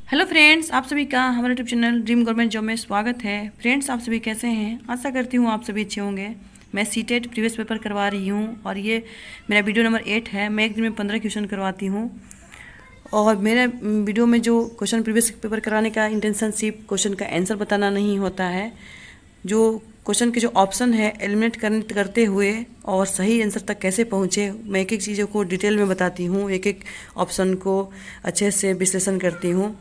Hello friends, आप सभी का हमारे YouTube channel dream government job में स्वागत है। फ्रेंड्स, आप सभी कैसे हैं? आशा करती हूँ आप सभी अच्छे होंगे। मैं सीटेट प्रीवियस पेपर करवा रही हूँ और ये मेरा वीडियो नंबर 8 है। मैं एक दिन में 15 क्वेश्चन करवाती हूँ और मेरा वीडियो में जो क्वेश्चन प्रीवियस पेपर कराने का इंटेंशन सिर्फ क्वेश्चन का आंसर बताना नहीं होता है। जो क्वेश्चन के जो ऑप्शन है एलिमिनेट करते हुए और सही आंसर तक कैसे पहुँचे, मैं एक एक चीज़ों को डिटेल में बताती हूँ, एक एक ऑप्शन को अच्छे से विश्लेषण करती हूँ।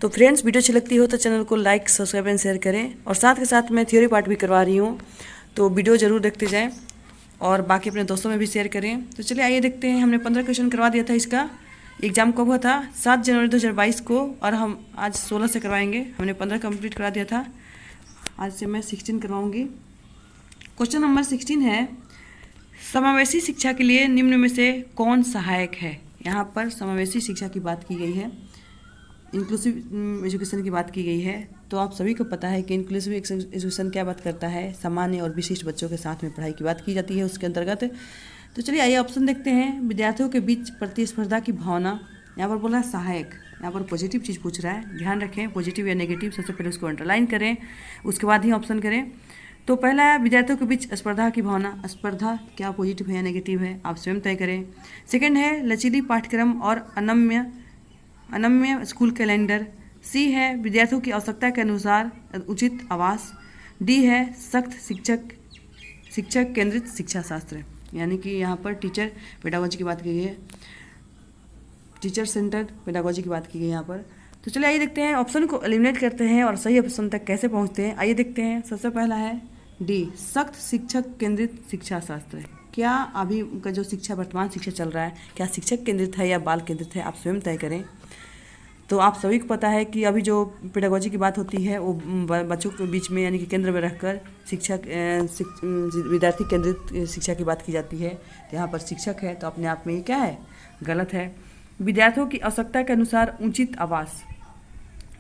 तो फ्रेंड्स, वीडियो अच्छी लगती हो तो चैनल को लाइक, सब्सक्राइब एंड शेयर करें। और साथ के साथ मैं थ्योरी पार्ट भी करवा रही हूँ, तो वीडियो ज़रूर देखते जाएँ और बाकी अपने दोस्तों में भी शेयर करें। तो चलिए आइए देखते हैं। हमने 15 क्वेश्चन करवा दिया था। इसका एग्ज़ाम कब हुआ था? 7 जनवरी 2022 को, और हम आज 16 से करवाएंगे। हमने 15 कंप्लीट करा दिया था, आज से मैं 16 करवाऊँगी। क्वेश्चन नंबर 16 है, समावेशी शिक्षा के लिए निम्न में से कौन सहायक है? यहाँ पर समावेशी शिक्षा की बात की गई है, इंक्लूसिव एजुकेशन की बात की गई है। तो आप सभी को पता है कि इंक्लूसिव एजुकेशन क्या बात करता है? सामान्य और विशिष्ट बच्चों के साथ में पढ़ाई की बात की जाती है उसके अंतर्गत। तो चलिए आइए ऑप्शन देखते हैं। विद्यार्थियों के बीच प्रतिस्पर्धा की भावना, यहाँ पर बोला सहायक, यहाँ पर पॉजिटिव चीज़ पूछ रहा है, ध्यान रखें। पॉजिटिव या नेगेटिव सबसे पहले उसको अंडरलाइन करें, उसके बाद ही ऑप्शन करें। तो पहला है विद्यार्थियों के बीच स्पर्धा की भावना। स्पर्धा क्या पॉजिटिव है या नेगेटिव है, आप स्वयं तय करें। सेकंड है लचीली पाठ्यक्रम और अनम्य स्कूल कैलेंडर। सी है विद्यार्थियों की आवश्यकता के अनुसार उचित आवास। डी है सख्त शिक्षक केंद्रित शिक्षा शास्त्र, यानी कि यहाँ पर टीचर पेडागोजी की बात की गई है, टीचर सेंटर्ड पेडागोजी की बात की गई यहाँ पर। तो चलिए आइए देखते हैं, ऑप्शन को एलिमिनेट करते हैं और सही ऑप्शन तक कैसे पहुँचते हैं। आइए देखते हैं। सबसे पहला है डी, सख्त शिक्षक केंद्रित शिक्षा शास्त्र। क्या अभी का जो शिक्षा, वर्तमान शिक्षा चल रहा है, क्या शिक्षक केंद्रित है या बाल केंद्रित है, आप स्वयं तय करें। तो आप सभी को पता है कि अभी जो पेडागोजी की बात होती है वो बच्चों के बीच में, यानी कि केंद्र में रखकर विद्यार्थी केंद्रित शिक्षा की बात की जाती है। तो यहाँ पर शिक्षक है तो अपने आप में ये क्या है? गलत है। विद्यार्थियों की आवश्यकता के अनुसार उचित आवास,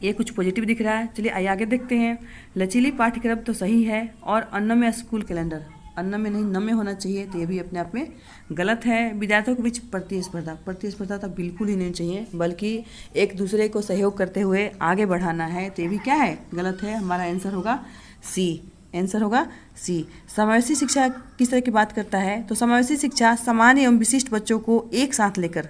ये कुछ पॉजिटिव दिख रहा है। चलिए आगे देखते हैं। लचीली पाठ्यक्रम तो सही है, और अनम्य स्कूल कैलेंडर, अनम्य नहीं नम्य होना चाहिए, तो ये भी अपने आप में गलत है। विद्यार्थियों के बीच प्रतिस्पर्धा तो बिल्कुल ही नहीं चाहिए, बल्कि एक दूसरे को सहयोग करते हुए आगे बढ़ाना है, तो ये भी क्या है? गलत है। हमारा आंसर होगा सी, आंसर होगा सी। समावेशी शिक्षा किस तरह की बात करता है? तो समावेशी शिक्षा सामान्य एवं विशिष्ट बच्चों को एक साथ लेकर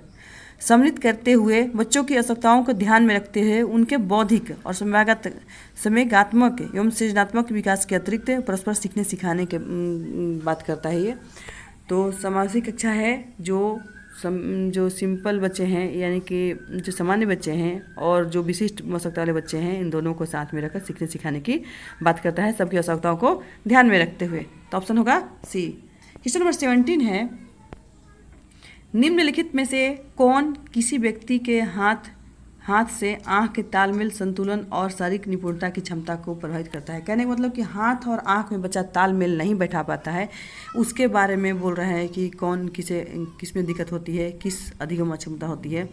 सम्मिलित करते हुए बच्चों की आवश्यकताओं को ध्यान में रखते हुए उनके बौद्धिक और संवेगात्मक एवं सृजनात्मक विकास के अतिरिक्त परस्पर सीखने सिखाने के बात करता है ये। तो समावेशी कक्षा है जो सिंपल बच्चे हैं, यानी कि जो सामान्य बच्चे हैं और जो विशिष्ट आवश्यकता वाले बच्चे हैं, इन दोनों को साथ में रखकर सीखने सिखाने की बात करता है, सबकी आवश्यकताओं को ध्यान में रखते हुए। तो ऑप्शन होगा सी। क्वेश्चन नंबर 17 है, निम्नलिखित में से कौन किसी व्यक्ति के हाथ से आँख के तालमेल, संतुलन और शारीरिक निपुणता की क्षमता को प्रभावित करता है? कहने का मतलब कि हाथ और आँख में बच्चा तालमेल नहीं बैठा पाता है, उसके बारे में बोल रहा है कि कौन किस में दिक्कत होती है, किस अधिगम क्षमता होती है।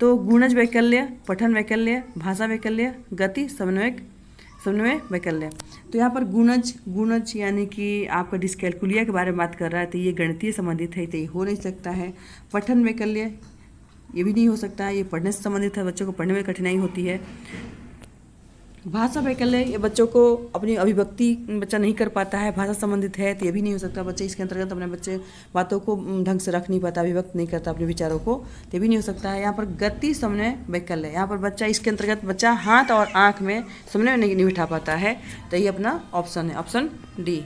तो गुणज वैकल्य, पठन वैकल्य, भाषा वैकल्य, गति समन्वय वैकल्य। तो यहाँ पर गुणज यानी कि आपका डिस्कैलकुलिया के बारे में बात कर रहा है, तो ये गणितीय संबंधित है, तो ये हो नहीं सकता है। पठन वैकल्य ये भी नहीं हो सकता है, ये पढ़ने से संबंधित है, बच्चों को पढ़ने में कठिनाई होती है। भाषा वैकल्य, ये बच्चों को अपनी अभिव्यक्ति बच्चा नहीं कर पाता है, भाषा संबंधित है, तो ये भी नहीं हो सकता। बच्चे इसके अंतर्गत अपने बच्चे बातों को ढंग से रख नहीं पाता, अभिव्यक्त नहीं करता अपने विचारों को, तो ये भी नहीं हो सकता है। यहाँ पर गति समन्वय वैकल्य, यहाँ पर बच्चा इसके अंतर्गत बच्चा हाथ और आँख में समन्वय नहीं बिठा पाता है, तो ये अपना ऑप्शन है, ऑप्शन डी।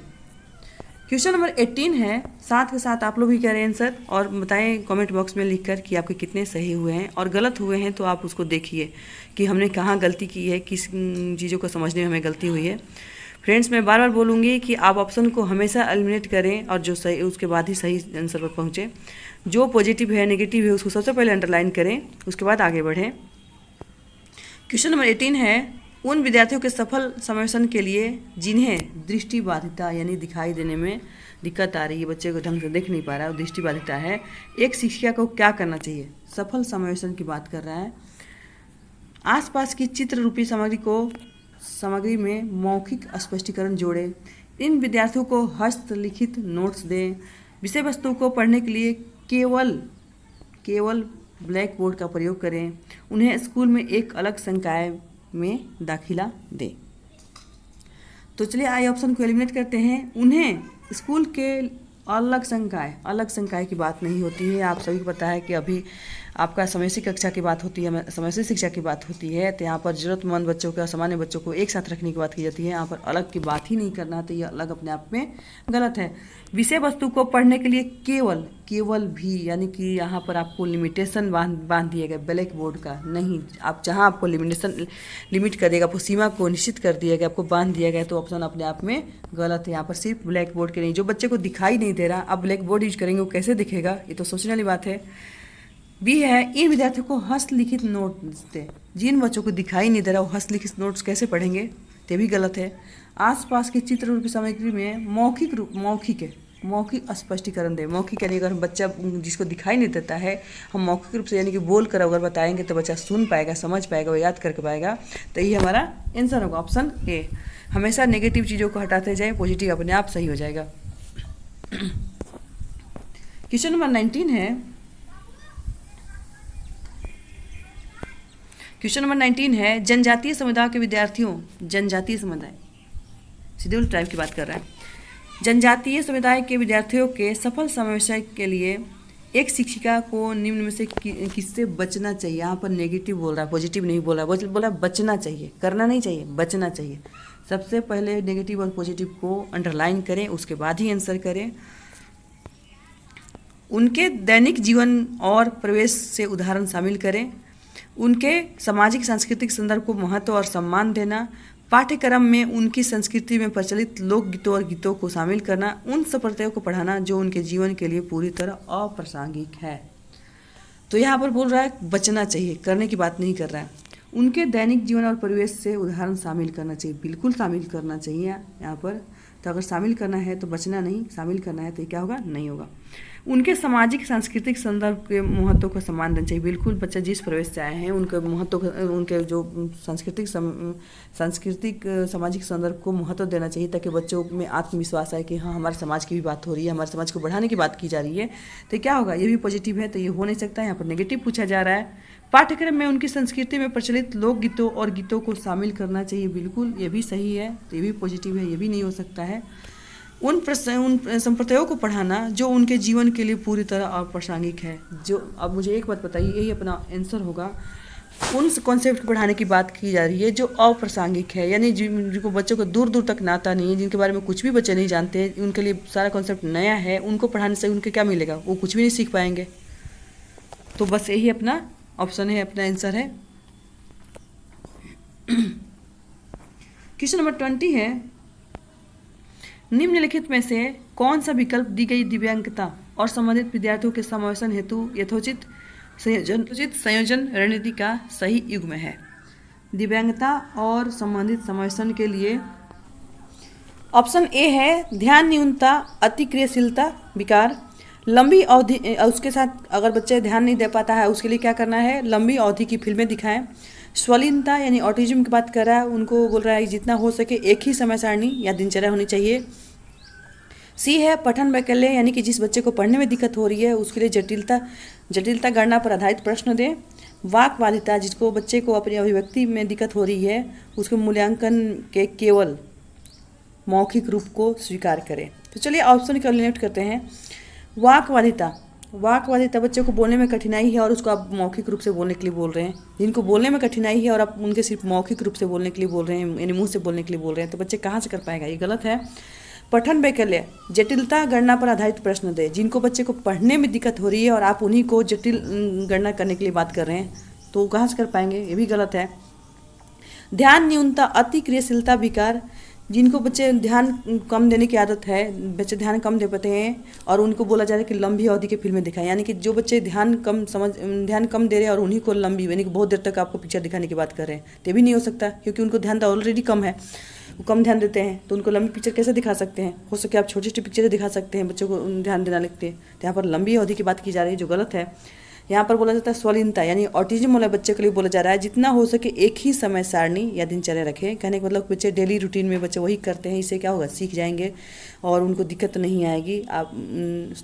क्वेश्चन नंबर 18 है, साथ के साथ आप लोग भी करें आंसर और बताएं कमेंट बॉक्स में लिखकर कि आपके कितने सही हुए हैं और गलत हुए हैं, तो आप उसको देखिए कि हमने कहाँ गलती की है, किस चीज़ों को समझने में हमें गलती हुई है। फ्रेंड्स, मैं बार बार बोलूँगी कि आप ऑप्शन को हमेशा एलिमिनेट करें और जो सही उसके बाद ही सही आंसर पर पहुँचें। जो पॉजिटिव है, नेगेटिव है, उसको सबसे पहले अंडरलाइन करें, उसके बाद आगे बढ़ें। क्वेश्चन नंबर 18 है, उन विद्यार्थियों के सफल समावेशन के लिए जिन्हें दृष्टिबाधिता यानी दिखाई देने में दिक्कत आ रही है, बच्चे को ढंग से देख नहीं पा रहा है, दृष्टिबाधिता है, एक शिक्षिका को क्या करना चाहिए? सफल समावेशन की बात कर रहा है। आसपास की चित्र रूपी सामग्री में मौखिक स्पष्टीकरण जोड़ें। इन विद्यार्थियों को हस्तलिखित नोट्स दें। विषय वस्तु को पढ़ने के लिए केवल ब्लैक बोर्ड का प्रयोग करें, उन्हें स्कूल में एक अलग संकाय में दाखिला दें। तो चलिए आई ऑप्शन को एलिमिनेट करते हैं। उन्हें स्कूल के अलग संकाय की बात नहीं होती है। आप सभी को पता है कि अभी आपका समयसी कक्षा की बात होती है, समयसी शिक्षा की बात होती है, तो यहाँ पर ज़रूरतमंद बच्चों को, सामान्य बच्चों को एक साथ रखने की बात की जाती है। यहाँ पर अलग की बात ही नहीं करना, तो ये अलग अपने आप में गलत है। विषय वस्तु को पढ़ने के लिए केवल भी, यानी कि यहाँ पर आपको लिमिटेशन बांध दिया गया ब्लैक बोर्ड का नहीं। आप जहाँ आपको लिमिट कर दिएगा, आपको सीमा को निश्चित कर दिया गया, आपको बांध दिया गया, तो ऑप्शन अपने आप में गलत है। यहाँ पर सिर्फ ब्लैक बोर्ड के नहीं, जो बच्चे को दिखाई नहीं दे रहा, अब ब्लैक बोर्ड यूज करेंगे वो कैसे दिखेगा, ये तो सोचने वाली बात है। बी है, इन विद्यार्थियों को हस्तलिखित नोट्स दें। जिन बच्चों को दिखाई नहीं दे रहा वो हस्तलिखित नोट्स कैसे पढ़ेंगे, ये भी गलत है। आसपास के चित्र रूप की सामग्री में मौखिक स्पष्टीकरण दें। मौखिक यानी अगर बच्चा जिसको दिखाई नहीं देता है, हम मौखिक रूप से यानी कि बोल कर अगर बताएंगे तो बच्चा सुन पाएगा, समझ पाएगा, वो याद करके पाएगा। तो ये हमारा आंसर होगा ऑप्शन ए। हमेशा नेगेटिव चीज़ों को हटाते जाए, पॉजिटिव अपने आप सही हो जाएगा। क्वेश्चन नंबर 19 है। क्वेश्चन नंबर 19 है, जनजातीय समुदाय के विद्यार्थियों, जनजातीय समुदाय शेड्यूल ट्राइब की बात कर रहा है। जनजातीय समुदाय के विद्यार्थियों के सफल समावेशन के लिए एक शिक्षिका को निम्न में से किससे बचना चाहिए। यहाँ पर नेगेटिव बोल रहा है, पॉजिटिव नहीं बोल रहा है, बोला बचना चाहिए, करना नहीं चाहिए, बचना चाहिए। सबसे पहले नेगेटिव और पॉजिटिव को अंडरलाइन करें, उसके बाद ही आंसर करें। उनके दैनिक जीवन और परिवेश से उदाहरण शामिल करें। उनके सामाजिक सांस्कृतिक संदर्भ को महत्व और सम्मान देना। पाठ्यक्रम में उनकी संस्कृति में प्रचलित लोकगीतों और गीतों को शामिल करना। उन संप्रदायों को पढ़ाना जो उनके जीवन के लिए पूरी तरह अप्रासंगिक है। तो यहाँ पर बोल रहा है बचना चाहिए, करने की बात नहीं कर रहा है। उनके दैनिक जीवन और परिवेश से उदाहरण शामिल करना चाहिए, बिल्कुल शामिल करना चाहिए यहाँ पर। तो अगर शामिल करना है तो बचना नहीं, शामिल करना है तो क्या होगा, नहीं होगा। उनके सामाजिक सांस्कृतिक संदर्भ के महत्व को सम्मान देना चाहिए, बिल्कुल। बच्चा जिस प्रवेश से आए हैं उनके महत्व, उनके जो सांस्कृतिक सामाजिक संदर्भ को महत्व देना चाहिए, ताकि बच्चों में आत्मविश्वास आए कि हाँ हमारे समाज की भी बात हो रही है, हमारे समाज को बढ़ाने की बात की जा रही है। तो क्या होगा, ये भी पॉजिटिव है, तो ये हो नहीं सकता। यहाँ पर नेगेटिव पूछा जा रहा है। पाठ्यक्रम में उनकी संस्कृति में प्रचलित लोकगीतों और गीतों को शामिल करना चाहिए, बिल्कुल, ये भी सही है, तो ये भी पॉजिटिव है, ये भी नहीं हो सकता है। उन संप्रदायों को पढ़ाना जो उनके जीवन के लिए पूरी तरह अप्रासंगिक है। जो अब मुझे एक बात बताइए, यही अपना आंसर होगा। उन कॉन्सेप्ट को पढ़ाने की बात की जा रही है जो अप्रासंगिक है, यानी जिनको बच्चों को दूर दूर तक नाता नहीं है, जिनके बारे में कुछ भी बच्चे नहीं जानते, उनके लिए सारा कॉन्सेप्ट नया है, उनको पढ़ाने से उनके क्या मिलेगा, वो कुछ भी नहीं सीख पाएंगे। तो बस यही अपना ऑप्शन है, अपना आंसर है। क्वेश्चन नंबर 20 है, निम्नलिखित में से कौन सा विकल्प दी गई दिव्यांगता और संबंधित विद्यार्थियों के समावेशन हेतु यथोचित संयोजन रणनीति का सही युग्म है। दिव्यांगता और संबंधित समावेशन के लिए ऑप्शन ए है ध्यान न्यूनता, अतिक्रियाशीलता, विकार, लंबी अवधि। उसके साथ अगर बच्चे ध्यान नहीं दे पाता है उसके लिए क्या करना है, लंबी अवधि की फिल्में दिखाएं। स्वलीनता यानी ऑटिज्म की बात कर रहा है, उनको बोल रहा है जितना हो सके एक ही समय सारणी या दिनचर्या होनी चाहिए। सी है पठन वैकल्य, यानी कि जिस बच्चे को पढ़ने में दिक्कत हो रही है उसके लिए जटिलता गणना पर आधारित प्रश्न दें। वाक बाधिता, जिसको बच्चे को अपनी अभिव्यक्ति में दिक्कत हो रही है उसके मूल्यांकन के केवल मौखिक रूप को स्वीकार करें। तो चलिए ऑप्शन को एलिमिनेट करते हैं। वाक बाधिता बच्चों को बोलने में कठिनाई है और उसको आप मौखिक रूप से बोलने के लिए बोल रहे हैं। जिनको बोलने में कठिनाई है और आप उनके सिर्फ मौखिक रूप से बोलने के लिए बोल रहे हैं, यानी मुंह से बोलने के लिए बोल रहे हैं, तो बच्चे कहाँ से कर पाएगा, ये गलत है। पठन वैकल्य, जटिलता गणना पर आधारित प्रश्न दें। जिनको बच्चे को पढ़ने में दिक्कत हो रही है और आप उन्हीं को जटिल गणना करने के लिए बात कर रहे हैं, तो कहाँ से कर पाएंगे, ये भी गलत है। ध्यान न्यूनता, अति क्रियाशीलता, विकार, जिनको बच्चे ध्यान कम देने की आदत है, बच्चे ध्यान कम दे पाते हैं और उनको बोला जा रहा है कि लंबी अवधि की फिल्में दिखाएं, यानी कि जो बच्चे ध्यान कम दे रहे हैं और उन्हीं को लंबी यानी कि बहुत देर तक आपको पिक्चर दिखाने की बात कर रहे हैं, तो भी नहीं हो सकता, क्योंकि उनको ध्यान तो ऑलरेडी कम है, वो कम ध्यान देते हैं, तो उनको लंबी पिक्चर कैसे दिखा सकते हैं। हो सके आप छोटी छोटी पिक्चरें दिखा सकते हैं, बच्चों को ध्यान देना लगते हैं, तो यहाँ पर लंबी अवधि की बात की जा रही है जो गलत है। यहाँ पर बोला जाता है स्वलीनता, यानी ऑटिज्म वाले बच्चे के लिए बोला जा रहा है जितना हो सके एक ही समय सारणी या दिनचर्या रखें। कहने का मतलब बच्चे डेली रूटीन में बच्चे वही करते हैं, इससे क्या होगा, सीख जाएंगे और उनको दिक्कत नहीं आएगी। आप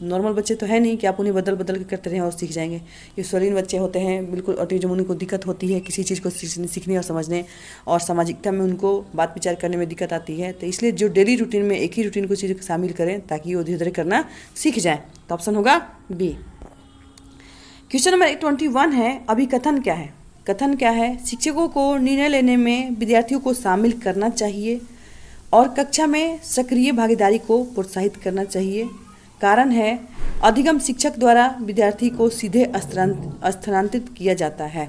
नॉर्मल बच्चे तो है नहीं कि आप उन्हें बदल बदल के करते रहें और सीख जाएंगे। ये स्वलीन बच्चे होते हैं, बिल्कुल ऑटिज्म, उनको दिक्कत होती है किसी चीज़ को सीखने और समझने, और सामाजिकता में उनको बात विचार करने में दिक्कत आती है। तो इसलिए जो डेली रूटीन में एक ही रूटीन को चीज़ शामिल करें ताकि वो धीरे धीरे करना सीख जाए। तो ऑप्शन होगा बी। क्वेश्चन नंबर 21 है, अभिकथन क्या है? कथन क्या है? शिक्षकों को निर्णय लेने में विद्यार्थियों को शामिल करना चाहिए और कक्षा में सक्रिय भागीदारी को प्रोत्साहित करना चाहिए। कारण है, अधिगम शिक्षक द्वारा विद्यार्थी को सीधे स्थानांतरित किया जाता है।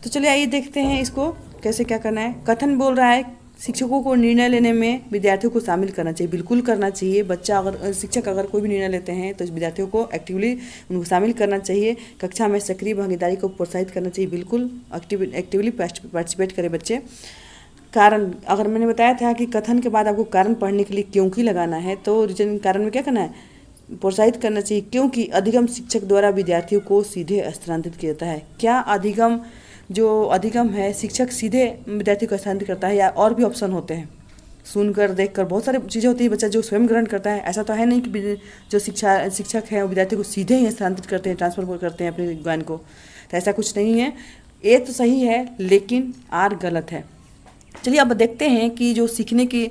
तो चलिए आइए देखते हैं इसको कैसे क्या करना है। कथन बोल रहा है शिक्षकों को निर्णय लेने में विद्यार्थियों को शामिल करना चाहिए। बिल्कुल करना चाहिए। बच्चा अगर शिक्षक अगर कोई भी निर्णय लेते हैं तो इस विद्यार्थियों को एक्टिवली उनको शामिल करना चाहिए। कक्षा में सक्रिय भागीदारी को प्रोत्साहित करना चाहिए। बिल्कुल एक्टिवली पार्टिसिपेट करें बच्चे। कारण, अगर मैंने बताया था कि कथन के बाद आपको कारण पढ़ने के लिए क्योंकि लगाना है, तो रीजन कारण में क्या करना है, प्रोत्साहित करना चाहिए क्योंकि अधिगम शिक्षक द्वारा विद्यार्थियों को सीधे स्थानांतरित किया जाता है। क्या अधिगम, जो अधिगम है शिक्षक सीधे विद्यार्थी को स्थानांतरित करता है या और भी ऑप्शन होते हैं? सुनकर देखकर बहुत सारी चीज़ें होती है, बच्चा जो स्वयं ग्रहण करता है। ऐसा तो है नहीं कि जो शिक्षक है वो विद्यार्थी को सीधे ही स्थानांतरित करते हैं, ट्रांसफर करते हैं अपने ज्ञान को। तो ऐसा कुछ नहीं है। ए तो सही है लेकिन आर गलत है। चलिए अब देखते हैं कि जो सीखने की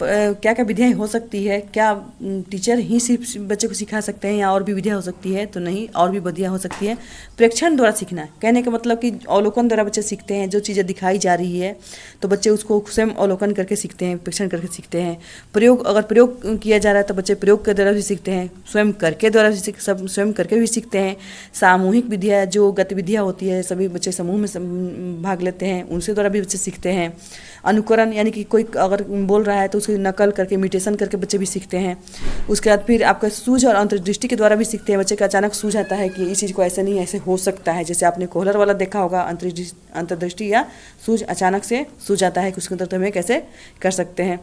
क्या क्या विधियाँ हो सकती है। क्या टीचर ही सिर्फ बच्चे को सिखा सकते हैं या और भी विधियाँ हो सकती है? तो नहीं, और भी विधियाँ हो सकती है। प्रेक्षण द्वारा सीखना, कहने का मतलब कि अवलोकन द्वारा बच्चे सीखते हैं। जो चीज़ें दिखाई जा रही है तो बच्चे उसको स्वयं अवलोकन करके सीखते हैं, प्रेक्षण करके सीखते हैं। प्रयोग, अगर प्रयोग किया जा रहा है तो बच्चे प्रयोग के द्वारा भी सीखते हैं, स्वयं करके द्वारा भी स्वयं करके भी सीखते हैं। सामूहिक विधियाँ, जो गतिविधियाँ होती है, सभी बच्चे समूह में भाग लेते हैं, उनसे द्वारा भी बच्चे सीखते हैं। अनुकरण, यानी कि कोई अगर बोल रहा है तो उसकी नकल करके, इमिटेशन करके बच्चे भी सीखते हैं। उसके बाद फिर आपका सूझ और अंतर्दृष्टि के द्वारा भी सीखते हैं। बच्चे का अचानक सूझ आता है कि इस चीज़ को ऐसे नहीं ऐसे हो सकता है। जैसे आपने कोहलर वाला देखा होगा, अंतर्दृष्टि या सूझ, अचानक से सूझ आता है कि उसके अंदर हमें कैसे कर सकते हैं।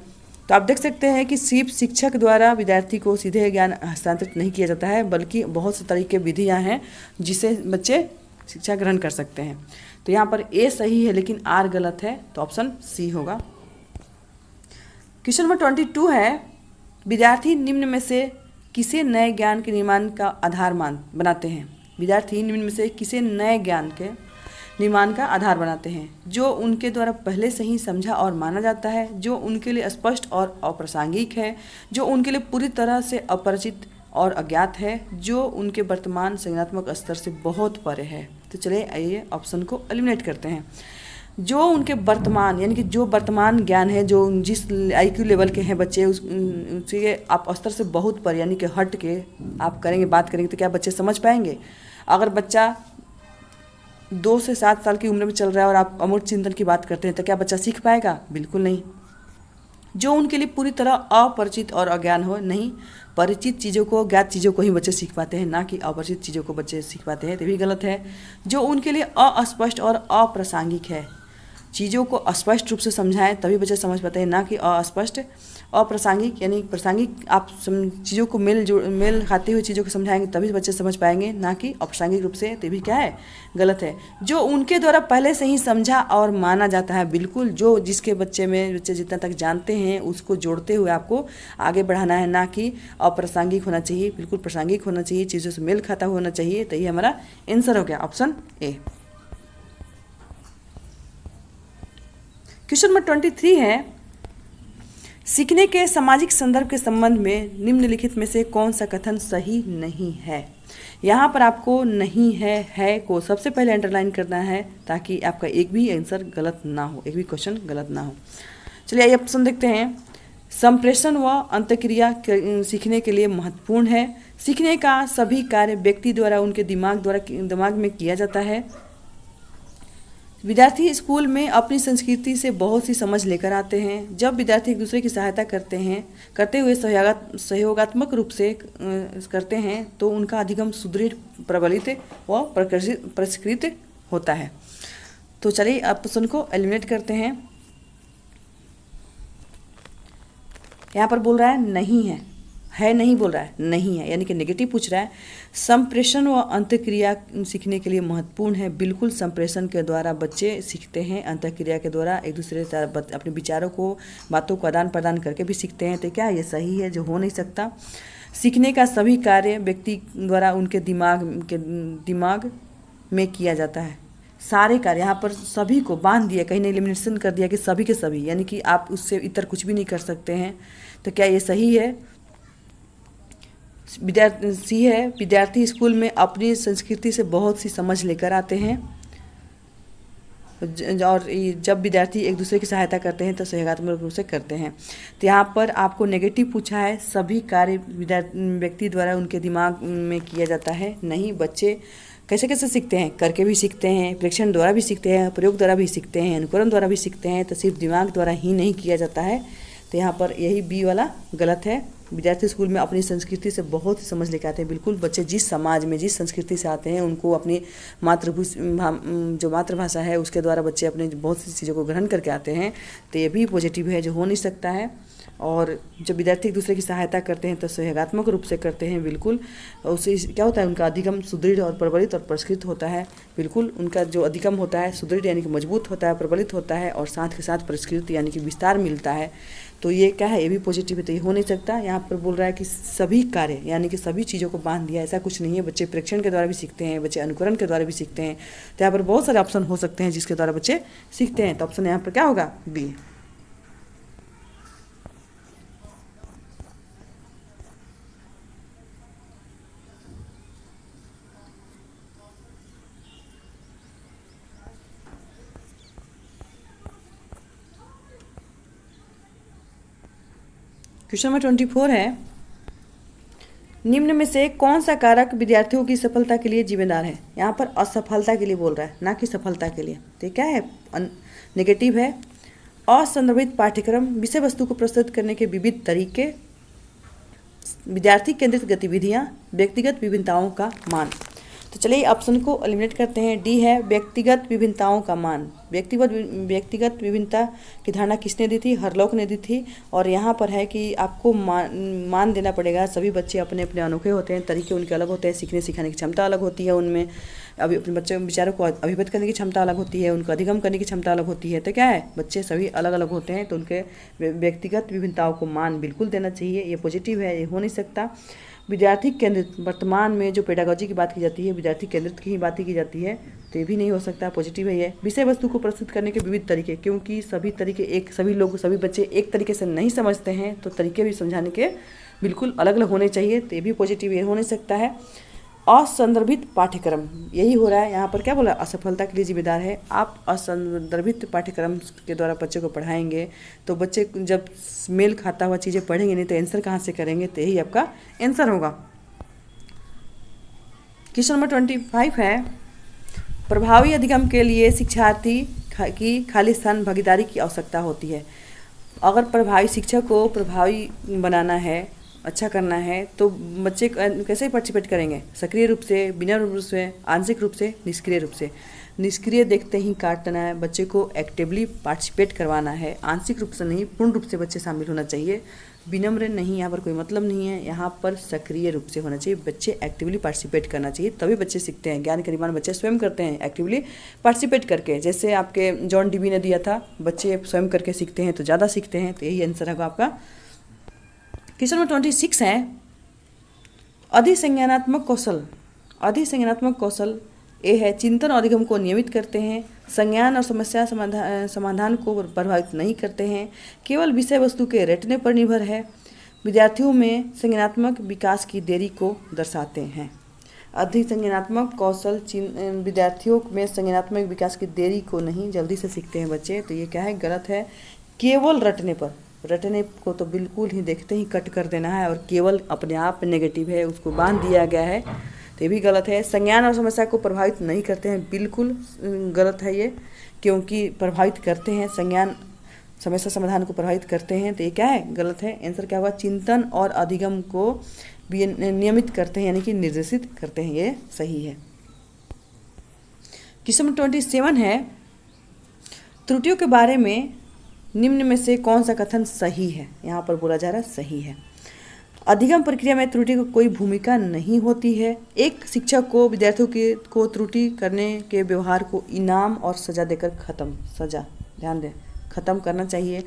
तो आप देख सकते हैं कि सिर्फ शिक्षक द्वारा विद्यार्थी को सीधे ज्ञान हस्तांतरित नहीं किया जाता है, बल्कि बहुत से तरीके विधियाँ हैं जिससे बच्चे शिक्षा ग्रहण कर सकते हैं। तो यहाँ पर ए सही है लेकिन आर गलत है, तो ऑप्शन सी होगा। क्वेश्चन नंबर 22 है, विद्यार्थी निम्न में से किसे नए ज्ञान के निर्माण का आधार बनाते हैं? विद्यार्थी निम्न में से किसे नए ज्ञान के निर्माण का आधार बनाते हैं? जो उनके द्वारा पहले से ही समझा और माना जाता है, जो उनके लिए स्पष्ट और अप्रासंगिक है, जो उनके लिए पूरी तरह से अपरिचित और अज्ञात है, जो उनके वर्तमान संज्ञानात्मक स्तर से बहुत परे है। तो चलिए आइए ऑप्शन को एलिमिनेट करते हैं। जो उनके वर्तमान, यानी कि जो वर्तमान ज्ञान है, जो जिस IQ लेवल के हैं बच्चे, उसके आप स्तर से बहुत पर, यानी कि हट के आप करेंगे, बात करेंगे तो क्या बच्चे समझ पाएंगे? अगर बच्चा 2 से 7 साल की उम्र में चल रहा है और आप अमूर्त चिंतन की बात करते हैं तो क्या बच्चा सीख पाएगा? बिल्कुल नहीं। जो उनके लिए पूरी तरह अपरिचित और अज्ञान हो, नहीं, परिचित चीज़ों को, ज्ञात चीज़ों को ही बच्चे सीख पाते हैं, ना कि अपरिचित चीज़ों को बच्चे सीख पाते हैं, तो भी गलत है। जो उनके लिए अस्पष्ट और अप्रासंगिक है, चीज़ों को स्पष्ट रूप से समझाएं तभी बच्चे समझ पाते हैं, ना कि अस्पष्ट। अप्रासंगिक, यानी प्रासंगिक, आप चीज़ों को मेल खाते हुए चीज़ों को समझाएंगे तभी बच्चे समझ पाएंगे, ना कि अप्रासंगिक रूप से, तो भी क्या है, गलत है। जो उनके द्वारा पहले से ही समझा और माना जाता है, बिल्कुल जो जिसके बच्चे जितना तक जानते हैं उसको जोड़ते हुए आपको आगे बढ़ाना है, ना कि अप्रासंगिक होना चाहिए, बिल्कुल प्रासंगिक होना चाहिए, चीज़ों से मेल खाता होना चाहिए। तो ये हमारा आंसर हो गया, ऑप्शन ए। क्वेश्चन नंबर 23 है, सीखने के सामाजिक संदर्भ के संबंध में निम्नलिखित में से कौन सा कथन सही नहीं है? यहाँ पर आपको नहीं है को सबसे पहले अंडरलाइन करना है ताकि आपका एक भी आंसर गलत ना हो, एक भी क्वेश्चन गलत ना हो। चलिए आइए ऑप्शन देखते हैं। संप्रेषण व अंतःक्रिया सीखने के लिए महत्वपूर्ण है। सीखने का सभी कार्य व्यक्ति द्वारा उनके दिमाग में किया जाता है। विद्यार्थी स्कूल में अपनी संस्कृति से बहुत सी समझ लेकर आते हैं। जब विद्यार्थी एक दूसरे की सहायता करते हुए सहयोगात्मक रूप से करते हैं तो उनका अधिगम सुदृढ़, प्रबलित व परिष्कृत होता है। तो चलिए ऑप्शन को एलिमिनेट करते हैं। यहाँ पर बोल रहा है नहीं है, है नहीं बोल रहा है, नहीं है, यानी कि नेगेटिव पूछ रहा है। संप्रेषण व अंतःक्रिया सीखने के लिए महत्वपूर्ण है। बिल्कुल संप्रेषण के द्वारा बच्चे सीखते हैं, अंतःक्रिया के द्वारा एक दूसरे से अपने विचारों को, बातों को आदान प्रदान करके भी सीखते हैं। तो क्या ये सही है? जो हो नहीं सकता। सीखने का सभी कार्य व्यक्ति द्वारा उनके दिमाग में किया जाता है। सारे कार्य, यहाँ पर सभी को बांध दिया, कहीं ने एलिमिनेशन कर दिया कि सभी के सभी, यानी कि आप उससे इतर कुछ भी नहीं कर सकते हैं। तो क्या ये सही है? सी है, विद्यार्थी स्कूल में अपनी संस्कृति से बहुत सी समझ लेकर आते हैं और जब विद्यार्थी एक दूसरे की सहायता करते हैं तो सहयोगात्मक रूप से करते हैं। तो यहाँ पर आपको नेगेटिव पूछा है, सभी कार्य व्यक्ति द्वारा उनके दिमाग में किया जाता है। नहीं, बच्चे कैसे कैसे सीखते हैं? करके भी सीखते हैं, प्रेक्षण द्वारा भी सीखते हैं, प्रयोग द्वारा भी सीखते हैं, अनुकरण द्वारा भी सीखते हैं। तो सिर्फ दिमाग द्वारा ही नहीं किया जाता है। तो यहाँ पर यही बी वाला गलत है। विद्यार्थी स्कूल में अपनी संस्कृति से बहुत ही समझ लेकर आते हैं। बिल्कुल, बच्चे जिस समाज में जिस संस्कृति से आते हैं उनको अपनी जो मातृभाषा है उसके द्वारा बच्चे अपने बहुत सी चीज़ों को ग्रहण करके आते हैं। तो ये भी पॉजिटिव है, जो हो नहीं सकता है। और जब विद्यार्थी एक दूसरे की सहायता करते हैं तो सहयोगात्मक रूप से करते हैं। बिल्कुल, उससे क्या होता है? उनका अधिगम सुदृढ़ और प्रबलित और परिष्कृत होता है। बिल्कुल, उनका जो अधिगम होता है सुदृढ़ यानी कि मजबूत होता है, प्रबलित होता है, और साथ के साथ परिष्कृत यानी कि विस्तार मिलता है। तो ये क्या है? ये भी पॉजिटिव है। तो ये हो नहीं सकता। यहाँ पर बोल रहा है कि सभी कार्य यानी कि सभी चीज़ों को बांध दिया, ऐसा कुछ नहीं है। बच्चे प्रेक्षण के द्वारा भी सीखते हैं, बच्चे अनुकरण के द्वारा भी सीखते हैं। तो यहाँ पर बहुत सारे ऑप्शन हो सकते हैं जिसके द्वारा बच्चे सीखते हैं। तो ऑप्शन यहाँ पर क्या होगा? बी। क्वेश्चन नंबर 24 है, निम्न में से कौन सा कारक विद्यार्थियों की सफलता के लिए जिम्मेदार है? यहाँ पर असफलता के लिए बोल रहा है, ना कि सफलता के लिए। तो क्या है? नेगेटिव है। असंदर्भित पाठ्यक्रम, विषय वस्तु को प्रस्तुत करने के विविध तरीके, विद्यार्थी केंद्रित गतिविधियाँ, व्यक्तिगत विभिन्नताओं का मान। तो चलिए ऑप्शन को एलिमिनेट करते हैं। डी है व्यक्तिगत विभिन्नताओं का मान। व्यक्तिगत विभिन्नता की धारणा किसने दी थी? हरलॉक ने दी थी। और यहाँ पर है कि आपको मान देना पड़ेगा। सभी बच्चे अपने अपने अनोखे होते हैं, तरीके उनके अलग होते हैं, सीखने सिखाने की क्षमता अलग होती है उनमें, अभी अपने बच्चे विचारों को अभिव्यक्त करने की क्षमता अलग होती है, उनको अधिगम करने की क्षमता अलग होती है। तो क्या है? बच्चे सभी अलग अलग होते हैं, तो उनके व्यक्तिगत विभिन्नताओं को मान बिल्कुल देना चाहिए। ये पॉजिटिव है, ये हो नहीं सकता। विद्यार्थी केंद्रित, वर्तमान में जो पेडागोजी की बात की जाती है विद्यार्थी केंद्रित की ही बातें की जाती है, तो ये भी नहीं हो सकता, पॉजिटिव है ये। विषय वस्तु को प्रस्तुत करने के विविध तरीके, क्योंकि सभी तरीके सभी बच्चे एक तरीके से नहीं समझते हैं, तो तरीके भी समझाने के बिल्कुल अलग अलग होने चाहिए। तो ये भी पॉजिटिव ये हो नहीं सकता है। असंदर्भित पाठ्यक्रम, यही हो रहा है यहाँ पर। क्या बोला? असफलता के लिए जिम्मेदार है। आप असंदर्भित पाठ्यक्रम के द्वारा बच्चे को पढ़ाएंगे तो बच्चे जब मेल खाता हुआ चीज़ें पढ़ेंगे नहीं तो आंसर कहाँ से करेंगे? तो यही आपका आंसर होगा। क्वेश्चन नंबर 25 है, प्रभावी अधिगम के लिए शिक्षार्थी की खाली स्थान भागीदारी की आवश्यकता होती है। अगर प्रभावी शिक्षक को प्रभावी बनाना है, अच्छा करना है, तो बच्चे कैसे पार्टिसिपेट करेंगे? सक्रिय रूप से, बिना रूप से, आंशिक रूप से, निष्क्रिय रूप से। निष्क्रिय देखते ही काटना है, बच्चे को एक्टिवली पार्टिसिपेट करवाना है। आंशिक रूप से नहीं, पूर्ण रूप से बच्चे शामिल होना चाहिए। विनम्र नहीं, यहाँ पर कोई मतलब नहीं है। यहाँ पर सक्रिय रूप से होना चाहिए, बच्चे एक्टिवली पार्टिसिपेट करना चाहिए, तभी बच्चे सीखते हैं। ज्ञान का निर्माण बच्चे स्वयं करते हैं एक्टिवली पार्टिसिपेट करके। जैसे आपके जॉन डीबी ने दिया था, बच्चे स्वयं करके सीखते हैं तो ज़्यादा सीखते हैं। तो यही आंसर होगा आपका। क्वेश्चन नंबर 26 है, अधिसंज्ञानात्मक कौशल। अधिसंज्ञानात्मक कौशल ए है, चिंतन और अधिगम को नियमित करते हैं, संज्ञान और समस्या समाधान को प्रभावित नहीं करते हैं, केवल विषय वस्तु के रटने पर निर्भर है, विद्यार्थियों में संज्ञानात्मक विकास की देरी को दर्शाते हैं। अधिसंज्ञानात्मक कौशल विद्यार्थियों में संज्ञानात्मक विकास की देरी को नहीं, जल्दी से सीखते हैं बच्चे। तो ये क्या है? गलत है। केवल रटने पर, रटने को तो बिल्कुल ही देखते ही कट कर देना है, और केवल अपने आप नेगेटिव है, उसको बांध दिया गया है, तो ये भी गलत है। संज्ञान और समस्या को प्रभावित नहीं करते हैं, बिल्कुल गलत है ये, क्योंकि प्रभावित करते हैं, संज्ञान समस्या समाधान को प्रभावित करते हैं। तो ये क्या है? गलत है। आंसर क्या होगा? चिंतन और अधिगम को नियमित करते हैं, यानी कि निर्देशित करते हैं, ये सही है। क्वेश्चन नंबर 27 है, त्रुटियों के बारे में निम्न में से कौन सा कथन सही है? यहाँ पर बोला जा रहा है सही है। अधिगम प्रक्रिया में त्रुटि की कोई भूमिका नहीं होती है। एक शिक्षक को विद्यार्थियों को त्रुटि करने के व्यवहार को इनाम और सजा देकर ध्यान दें, खत्म करना चाहिए।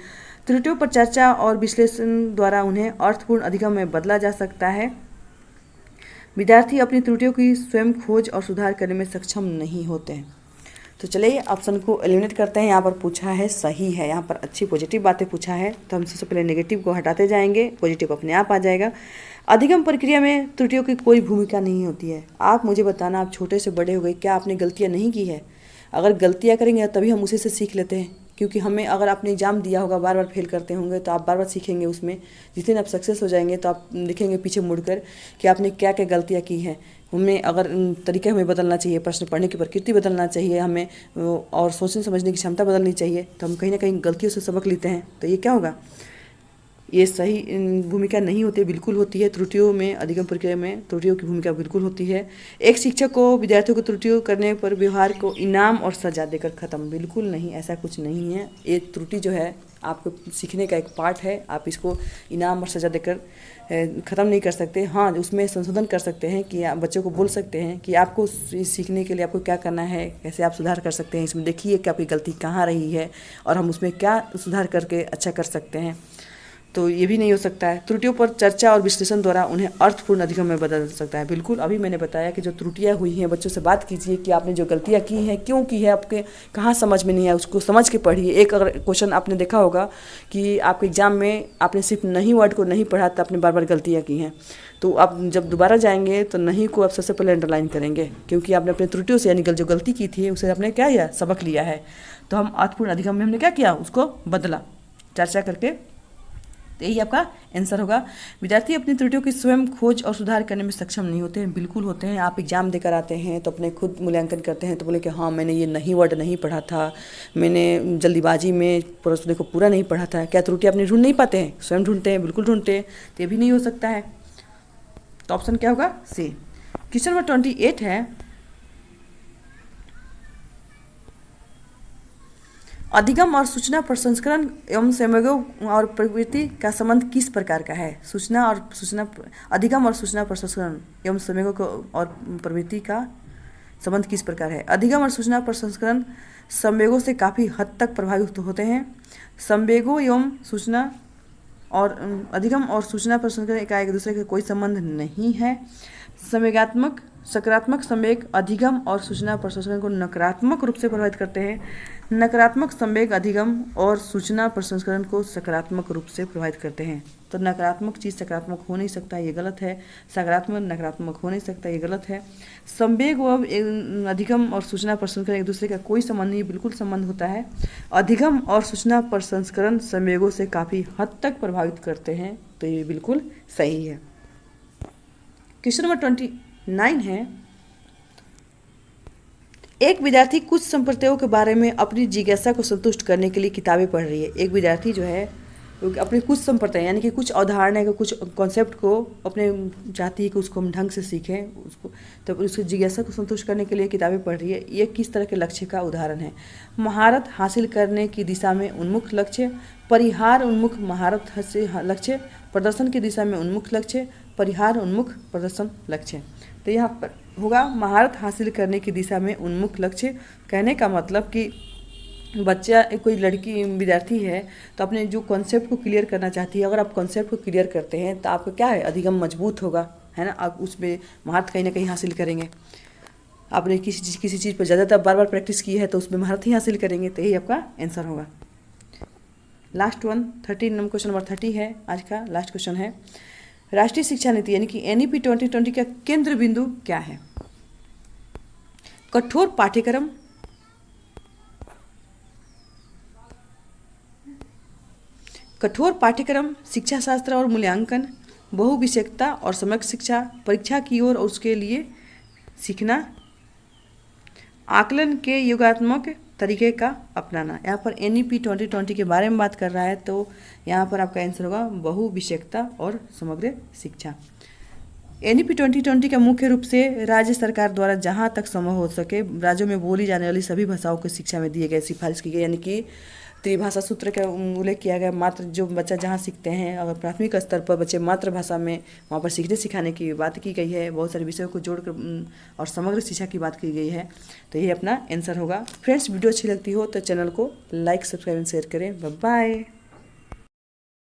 त्रुटियों पर चर्चा और विश्लेषण द्वारा उन्हें अर्थपूर्ण अधिगम में बदला जा सकता है। विद्यार्थी अपनी त्रुटियों की स्वयं खोज और सुधार करने में सक्षम नहीं होते हैं। तो चलिए ऑप्शन को एलिमिनेट करते हैं। यहाँ पर पूछा है सही है, यहाँ पर अच्छी पॉजिटिव बातें पूछा है, तो हम सबसे पहले नेगेटिव को हटाते जाएंगे, पॉजिटिव अपने आप आ जाएगा। अधिगम प्रक्रिया में त्रुटियों की कोई भूमिका नहीं होती है। आप मुझे बताना, आप छोटे से बड़े हो गए, क्या आपने गलतियाँ नहीं की है? अगर गलतियाँ करेंगे तभी हम उसी से सीख लेते हैं, क्योंकि हमें अगर आपने एग्जाम दिया होगा, बार बार फेल करते होंगे, तो आप बार बार सीखेंगे उसमें। जिस दिन आप सक्सेस हो जाएंगे तो आप देखेंगे पीछे मुड़कर कि आपने क्या क्या गलतियाँ की हैं। हमें अगर तरीके हमें बदलना चाहिए, प्रश्न पढ़ने की प्रकृति बदलना चाहिए हमें, और सोचने समझने की क्षमता बदलनी चाहिए, तो हम कहीं ना कहीं गलतियों से सबक लेते हैं। तो ये क्या होगा? ये सही भूमिका नहीं होती है, बिल्कुल होती है। त्रुटियों में, अधिगम प्रक्रिया में त्रुटियों की भूमिका बिल्कुल होती है। एक शिक्षक को विद्यार्थियों को त्रुटियों करने पर व्यवहार को इनाम और सजा देकर ख़त्म, बिल्कुल नहीं, ऐसा कुछ नहीं है। ये त्रुटि जो है आपको सीखने का एक पार्ट है, आप इसको इनाम और सजा देकर ख़त्म नहीं कर सकते। हाँ, उसमें संशोधन कर सकते हैं कि आप बच्चों को बोल सकते हैं कि आपको सीखने के लिए आपको क्या करना है, कैसे आप सुधार कर सकते हैं, इसमें देखिए कि आपकी गलती कहाँ रही है और हम उसमें क्या सुधार करके अच्छा कर सकते हैं। तो ये भी नहीं हो सकता है। त्रुटियों पर चर्चा और विश्लेषण द्वारा उन्हें अर्थपूर्ण अधिगम में बदल सकता है, बिल्कुल। अभी मैंने बताया कि जो त्रुटियां हुई हैं, बच्चों से बात कीजिए कि आपने जो गलतियां की हैं क्यों की है, आपके कहाँ समझ में नहीं आया, उसको समझ के पढ़िए। एक अगर क्वेश्चन आपने देखा होगा कि आपके एग्जाम में आपने सिर्फ नहीं वर्ड को नहीं पढ़ा, तो आपने बार बार गलतियाँ की हैं, तो आप जब दोबारा जाएंगे तो नहीं को आप सबसे पहले अंडरलाइन करेंगे, क्योंकि आपने अपनी त्रुटियों से, यानी जो गलती की थी उसे आपने क्या किया, सबक लिया है। तो हम अर्थपूर्ण अधिगम में हमने क्या किया, उसको बदला चर्चा करके। तो यही आपका आंसर होगा। विद्यार्थी अपनी त्रुटियों की स्वयं खोज और सुधार करने में सक्षम नहीं होते हैं, बिल्कुल होते हैं। आप एग्जाम देकर आते हैं तो अपने खुद मूल्यांकन करते हैं, तो बोले कि हाँ मैंने ये नहीं वर्ड नहीं पढ़ा था, मैंने जल्दीबाजी में प्रश्न को पूरा नहीं पढ़ा था। क्या त्रुटि अपनी ढूंढ नहीं पाते हैं? स्वयं ढूंढते हैं, बिल्कुल ढूंढते हैं। तो ये भी नहीं हो सकता है। तो ऑप्शन क्या होगा? सी। क्वेश्चन नंबर 28 है, अधिगम और सूचना प्रसंस्करण एवं समयों और प्रवृत्ति का संबंध किस प्रकार का है? अधिगम और सूचना प्रसंस्करण एवं समयों और प्रवृत्ति का संबंध किस प्रकार है? अधिगम और सूचना प्रसंस्करण संवेगों से काफ़ी हद तक प्रभावित होते हैं। संवेगों एवं सूचना और अधिगम और सूचना प्रसंस्करण का एक दूसरे का कोई संबंध नहीं है। संवेगात्मक सकारात्मक संवेग अधिगम और सूचना प्रसंस्करण को नकारात्मक रूप से प्रभावित करते हैं। नकारात्मक संवेग अधिगम और सूचना प्रसंस्करण को सकारात्मक रूप से प्रभावित करते हैं। तो नकारात्मक चीज़ सकारात्मक हो नहीं सकता, ये गलत है। सकारात्मक नकारात्मक हो नहीं सकता, ये गलत है। संवेग व अधिगम और सूचना प्रसंस्करण एक दूसरे का कोई संबंध नहीं, बिल्कुल संबंध होता है। अधिगम और सूचना प्रसंस्करण संवेगों से काफ़ी हद तक प्रभावित करते हैं, तो ये बिल्कुल सही है। क्वेश्चन नंबर 29 है, एक विद्यार्थी कुछ संप्रदायों के बारे में अपनी जिज्ञासा को संतुष्ट करने के लिए किताबें पढ़ रही है। एक विद्यार्थी जो है अपने कुछ संप्रदाय यानी कि कुछ अवधारणा का, कुछ कॉन्सेप्ट को अपने चाहती है कि उसको हम ढंग से सीखें, उसको तो उसकी जिज्ञासा को संतुष्ट करने के लिए किताबें पढ़ रही है। ये किस तरह के लक्ष्य का उदाहरण है? महारत हासिल करने की दिशा में उन्मुख लक्ष्य, परिहार उन्मुख महारत लक्ष्य, प्रदर्शन की दिशा में उन्मुख लक्ष्य, परिहार उन्मुख प्रदर्शन लक्ष्य। तो यहाँ पर होगा महारत हासिल करने की दिशा में उन्मुख लक्ष्य। कहने का मतलब कि बच्चा, कोई लड़की विद्यार्थी है तो अपने जो कॉन्सेप्ट को क्लियर करना चाहती है, अगर आप कॉन्सेप्ट को क्लियर करते हैं तो आपका क्या है, अधिगम मजबूत होगा, है ना। आप उसमें महारत कहीं ना कहीं हासिल करेंगे। आपने किसी चीज़ पर ज़्यादातर बार बार प्रैक्टिस की है तो उसमें महारत ही हासिल करेंगे, तो यही आपका आंसर होगा। लास्ट वन 30 क्वेश्चन नंबर 30 है, आज का लास्ट क्वेश्चन है। राष्ट्रीय शिक्षा नीति यानी कि NEP 2020 का केंद्र बिंदु क्या है? कठोर पाठ्यक्रम, शिक्षा शास्त्र और मूल्यांकन, बहुविषयकता और समग्र शिक्षा, परीक्षा की ओर और उसके लिए सीखना, आकलन के योगात्मक तरीके का अपनाना। यहाँ पर NEP 2020 के बारे में बात कर रहा है, तो यहाँ पर आपका आंसर होगा बहुविषयकता और समग्र शिक्षा। NEP 2020 का मुख्य रूप से राज्य सरकार द्वारा जहाँ तक संभव हो सके राज्यों में बोली जाने वाली सभी भाषाओं को शिक्षा में दिए गए सिफारिश की गई, यानी कि त्रिभाषा सूत्र का उल्लेख किया गया। मात्र जो बच्चा जहाँ सीखते हैं, अगर प्राथमिक स्तर पर बच्चे मातृभाषा में वहाँ पर सीखने सिखाने की बात की गई है। बहुत सारे विषयों को जोड़कर और समग्र शिक्षा की बात की गई है। तो ये अपना आंसर होगा। फ्रेंड्स, वीडियो अच्छी लगती हो तो चैनल को लाइक, सब्सक्राइब एंड शेयर करें। Bye bye.